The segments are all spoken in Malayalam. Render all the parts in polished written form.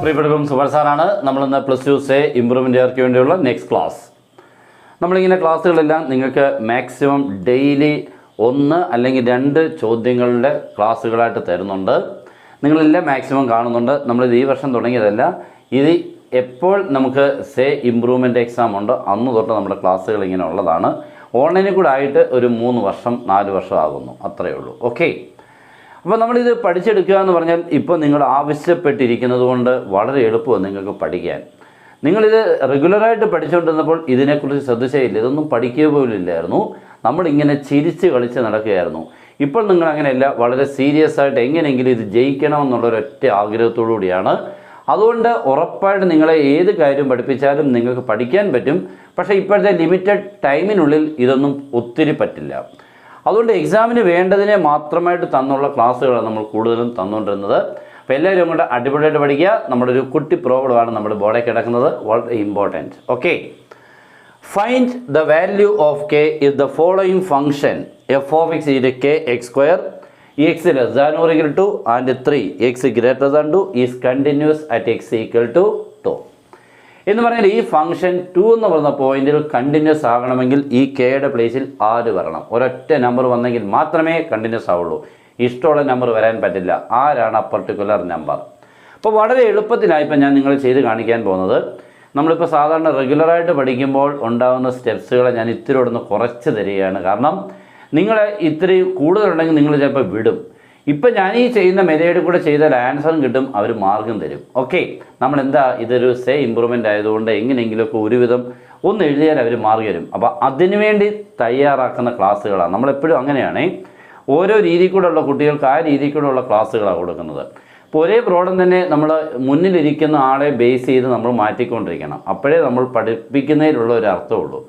പ്രിയപ്പെട്ടവരും സുബർ സാറാണ്. നമ്മളിന്ന് +2 സേ ഇംപ്രൂവ്മെൻ്റ് ഇയർക്ക് വേണ്ടിയുള്ള നെക്സ്റ്റ് ക്ലാസ്. നമ്മളിങ്ങനെ ക്ലാസ്സുകളെല്ലാം നിങ്ങൾക്ക് മാക്സിമം ഡെയിലി 1 അല്ലെങ്കിൽ 2 ചോദ്യങ്ങളുടെ ക്ലാസ്സുകളായിട്ട് തരുന്നുണ്ട്. നിങ്ങളെല്ലാം മാക്സിമം കാണുന്നുണ്ട്. നമ്മളിത് ഈ വർഷം തുടങ്ങിയതല്ല, ഇത് എപ്പോൾ നമുക്ക് സേ ഇംപ്രൂവ്മെൻ്റ് എക്സാം ഉണ്ടോ അന്ന് തൊട്ട് നമ്മുടെ ക്ലാസ്സുകൾ ഇങ്ങനെ ഉള്ളതാണ്. ഓൺലൈനിൽ കൂടെ ആയിട്ട് ഒരു 3 വർഷം 4 വർഷം ആകുന്നു, അത്രയേ ഉള്ളൂ. ഓക്കെ, അപ്പോൾ നമ്മളിത് പഠിച്ചെടുക്കുക എന്ന് പറഞ്ഞാൽ ഇപ്പോൾ നിങ്ങൾ ആവശ്യപ്പെട്ടിരിക്കുന്നത് കൊണ്ട് വളരെ എളുപ്പമാണ് നിങ്ങൾക്ക് പഠിക്കാൻ. നിങ്ങളിത് റെഗുലറായിട്ട് പഠിച്ചുകൊണ്ടിരുന്നപ്പോൾ ഇതിനെക്കുറിച്ച് ശ്രദ്ധിച്ചേയില്ല, ഇതൊന്നും പഠിക്കുക പോലും ഇല്ലായിരുന്നു. നമ്മളിങ്ങനെ ചിരിച്ച് കളിച്ച് നടക്കുകയായിരുന്നു. ഇപ്പോൾ നിങ്ങൾ അങ്ങനെയല്ല, വളരെ സീരിയസ് ആയിട്ട് എങ്ങനെയെങ്കിലും ഇത് ജയിക്കണമെന്നുള്ളൊരൊറ്റ ആഗ്രഹത്തോടു കൂടിയാണ്. അതുകൊണ്ട് ഉറപ്പായിട്ട് നിങ്ങളെ ഏത് കാര്യം പഠിപ്പിച്ചാലും നിങ്ങൾക്ക് പഠിക്കാൻ പറ്റും. പക്ഷേ ഇപ്പോഴത്തെ ലിമിറ്റഡ് ടൈമിനുള്ളിൽ ഇതൊന്നും ഒത്തിരി പറ്റില്ല. അതുകൊണ്ട് എക്സാമിന് വേണ്ടതിനെ മാത്രമായിട്ട് തന്നുള്ള ക്ലാസ്സുകളാണ് നമ്മൾ കൂടുതലും തന്നുകൊണ്ടിരുന്നത്. അപ്പോൾ എല്ലാവരും അങ്ങോട്ട് അടിപൊളിയായിട്ട് പഠിക്കുക. നമ്മുടെ ഒരു കുട്ടി പ്രോബ്ലമാണ് നമ്മുടെ ബോർഡിൽ കിടക്കുന്നത്, വളരെ important. Okay, find the value of K if the following function F of X is K X square X less than or equal to and 3 X greater than 2 is continuous at X equal to 2 എന്ന് പറഞ്ഞാൽ ഈ ഫംഗ്ഷൻ 2 എന്ന് പറയുന്ന പോയിന്റിൽ കണ്ടിന്യൂസ് ആകണമെങ്കിൽ ഈ കെയുടെ പ്ലേസിൽ ആര് വരണം? ഒരൊറ്റ നമ്പർ വന്നെങ്കിൽ മാത്രമേ കണ്ടിന്യൂസ് ആവുള്ളൂ. ഇഷ്ടമുള്ള നമ്പർ വരാൻ പറ്റില്ല. ആരാണ് ആ പർട്ടിക്കുലർ നമ്പർ? അപ്പോൾ വളരെ എളുപ്പത്തിലായിപ്പോൾ ഞാൻ നിങ്ങൾ ചെയ്ത് കാണിക്കാൻ പോകുന്നത്, നമ്മളിപ്പോൾ സാധാരണ റെഗുലറായിട്ട് പഠിക്കുമ്പോൾ ഉണ്ടാകുന്ന സ്റ്റെപ്സുകളെ ഞാൻ ഇത്തിരി ഒന്ന് കുറച്ച് തരികയാണ്. കാരണം നിങ്ങളെ ഇത്തിരി കൂടുതലുണ്ടെങ്കിൽ നിങ്ങൾ ചിലപ്പോൾ വിടും. ഇപ്പം ഞാൻ ഈ ചെയ്യുന്ന മെത്തേഡ് കൂടെ ചെയ്താൽ ആൻസറും കിട്ടും, അവർ മാർക്കും തരും. ഓക്കെ, നമ്മളെന്താ ഇതൊരു സേ ഇമ്പ്രൂവ്മെൻ്റ് ആയതുകൊണ്ട് എങ്ങനെയെങ്കിലുമൊക്കെ ഒരുവിധം ഒന്ന് എഴുതിയാൽ അവർ മാർക്ക് തരും. അപ്പോൾ അതിനുവേണ്ടി തയ്യാറാക്കുന്ന ക്ലാസ്സുകളാണ്. നമ്മളെപ്പോഴും അങ്ങനെയാണ്, ഓരോ രീതിയിൽ കൂടെ ഉള്ള കുട്ടികൾക്ക് ആ രീതിയിൽ കൂടെ ഉള്ള ക്ലാസ്സുകളാണ് കൊടുക്കുന്നത്. അപ്പോൾ ഒരേ പ്രോബ്ലം തന്നെ നമ്മൾ മുന്നിലിരിക്കുന്ന ആളെ ബേസ് ചെയ്ത് നമ്മൾ മാറ്റിക്കൊണ്ടിരിക്കണം. അപ്പോഴേ നമ്മൾ പഠിപ്പിക്കുന്നതിലുള്ള ഒരു അർത്ഥമുള്ളൂ.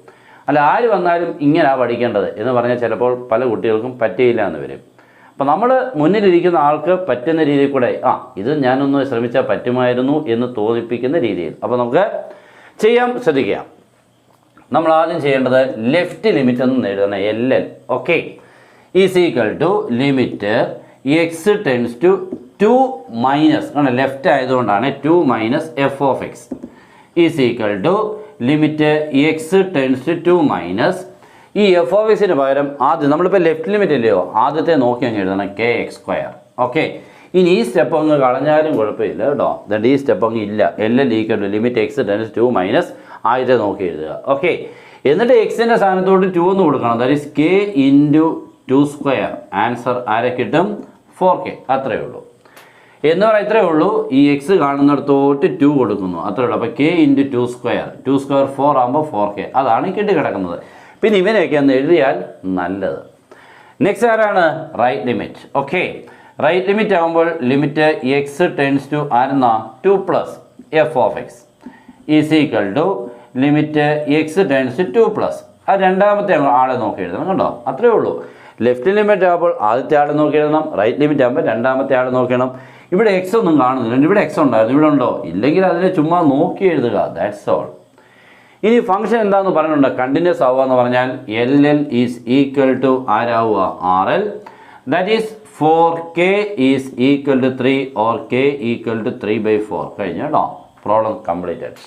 അല്ല ആര് വന്നാലും ഇങ്ങനെയാണ് പഠിക്കേണ്ടത് എന്ന് പറഞ്ഞാൽ ചിലപ്പോൾ പല കുട്ടികൾക്കും പറ്റിയില്ല എന്ന് വരും. അപ്പോൾ നമ്മൾ മുന്നിലിരിക്കുന്ന ആൾക്ക് പറ്റുന്ന രീതിയിൽ കൂടെ ഇത് ഞാനൊന്ന് ശ്രമിച്ചാൽ പറ്റുമായിരുന്നു എന്ന് തോന്നിപ്പിക്കുന്ന രീതിയിൽ. അപ്പോൾ നമുക്ക് ചെയ്യാൻ ശ്രദ്ധിക്കാം. നമ്മൾ ആദ്യം ചെയ്യേണ്ടത് ലെഫ്റ്റ് ലിമിറ്റ് എന്ന് എഴുതണം, LL. Okay, is equal to limit X tends to 2 minus, കാരണം ലെഫ്റ്റ് ആയതുകൊണ്ടാണ് 2 minus F of X is equal to limit X tends to 2 minus ഈ എഫ് ഓഫ് എക്സിന് പകരം ആദ്യം നമ്മളിപ്പോൾ ലെഫ്റ്റ് ലിമിറ്റ് അല്ലയോ, ആദ്യത്തെ നോക്കി അങ്ങ് എഴുതണം കെ എക്സ് സ്ക്വയർ. ഓക്കെ, ഇനി ഈ സ്റ്റെപ്പ് അങ്ങ് കളഞ്ഞാലും കുഴപ്പമില്ല കേട്ടോ. അതുകൊണ്ട് ഈ സ്റ്റെപ്പ് അങ്ങ് ഇല്ല. LL equal to limit X tends 2 minus ആദ്യത്തെ നോക്കി എഴുതുക. ഓക്കെ, എന്നിട്ട് എക്സിൻ്റെ സ്ഥാനത്തോട്ട് 2 എന്ന് കൊടുക്കണം. That is K into 2 square. Answer ആരെ കിട്ടും? 4K. അത്രയേ ഉള്ളൂ. എന്ന് പറഞ്ഞാൽ ഇത്രയേ ഉള്ളൂ. ഈ എക്സ് കാണുന്നിടത്തോട്ട് 2 കൊടുക്കുന്നു, അത്രയേ ഉള്ളൂ. അപ്പോൾ കെ ഇൻറ്റു 2 സ്ക്വയർ, 2 സ്ക്വയർ 4 ആകുമ്പോൾ 4K. അതാണ് കിട്ടിക്കിടക്കുന്നത്. പിന്നെ ഇവനെയൊക്കെ ഒന്ന് എഴുതിയാൽ നല്ലത്. നെക്സ്റ്റ് ആരാണ്? Right limit. Okay, right limit ആകുമ്പോൾ ലിമിറ്റ് എക്സ് ടെൻസ് ടു ആരെന്നാ 2 plus f of X is equal to limit X tends to 2 plus. ആ രണ്ടാമത്തെ ആളെ നോക്കി എഴുതണം കേട്ടോ. അത്രയേ ഉള്ളൂ. ലെഫ്റ്റ് ലിമിറ്റ് ആകുമ്പോൾ ആദ്യത്തെ ആളെ നോക്കി എഴുതണം, റൈറ്റ് ലിമിറ്റ് ആകുമ്പോൾ രണ്ടാമത്തെ ആളെ നോക്കണം. ഇവിടെ എക്സ് ഒന്നും കാണുന്നില്ല, ഇവിടെ എക്സ് ഉണ്ടായിരുന്നു, ഇവിടെ ഉണ്ടോ? ഇല്ലെങ്കിൽ അതിനെ ചുമ്മാ നോക്കി എഴുതുക, ദാറ്റ്സ് ഓൾ. ഇനി ഫംഗ്ഷൻ എന്താണെന്ന് പറഞ്ഞിട്ടുണ്ട്, കണ്ടിന്യൂസ് ആവുക എന്ന് പറഞ്ഞാൽ LL ഈസ് ഈക്വൽ ടു ആരാവുക? RL. That is 4K is equal to 3 or K equal to 3/4. കഴിഞ്ഞു കേട്ടോ, പ്രോബ്ലം കംപ്ലീറ്റഡ്.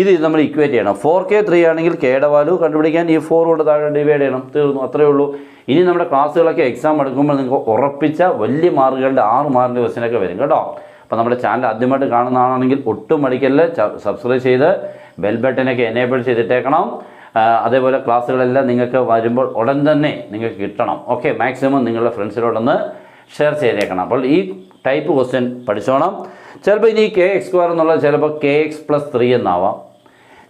ഇത് നമ്മൾ ഇക്വേറ്റ് ചെയ്യണം. 4K 3 ആണെങ്കിൽ കെയുടെ വാല്യൂ കണ്ടുപിടിക്കാൻ ഈ 4 കൊണ്ട് താഴെ ഡിവൈഡ് ചെയ്യണം, തീർന്നു, അത്രയേ ഉള്ളൂ. ഇനി നമ്മുടെ ക്ലാസ്സുകളൊക്കെ എക്സാം എടുക്കുമ്പോൾ നിങ്ങൾക്ക് ഉറപ്പിച്ച വലിയ മാർക്കുകളുടെ 6 മാർക്കിൻ്റെ ക്വസ്റ്റ്യനൊക്കെ വരും കേട്ടോ. അപ്പോൾ നമ്മുടെ ചാനൽ ആദ്യമായിട്ട് കാണുന്ന ആളാണെങ്കിൽ ഒട്ടും മടിക്കല്ല, സബ്സ്ക്രൈബ് ചെയ്ത് ബെൽ ബട്ടനൊക്കെ എനേബിൾ ചെയ്തിട്ടേക്കണം. അതേപോലെ ക്ലാസ്സുകളെല്ലാം നിങ്ങൾക്ക് വരുമ്പോൾ ഉടൻ തന്നെ നിങ്ങൾക്ക് കിട്ടണം. ഓക്കെ, മാക്സിമം നിങ്ങളുടെ ഫ്രണ്ട്സിനോടൊന്ന് ഷെയർ ചെയ്തേക്കണം. അപ്പോൾ ഈ ടൈപ്പ് ക്വസ്റ്റ്യൻ പഠിച്ചോണം. ചിലപ്പോൾ ഇനി കെ എക്സ് സ്ക്വയർ എന്നുള്ളത് ചിലപ്പോൾ KX + 3 എന്നാവാം,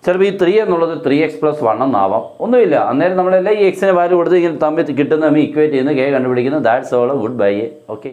ചിലപ്പോൾ ഈ 3 എന്നുള്ളത് 3x + 1 എന്നാവാം. ഒന്നുമില്ല, അന്നേരം നമ്മളെല്ലാം ഈ എക്സിന് വാല്യൂ കൊടുത്ത് ഇങ്ങനെ തമ്മിൽ കിട്ടുന്ന ഇക്വേറ്റ് ചെയ്യുന്ന കെ കണ്ടുപിടിക്കുന്നത്. That's all. Good bye. Okay.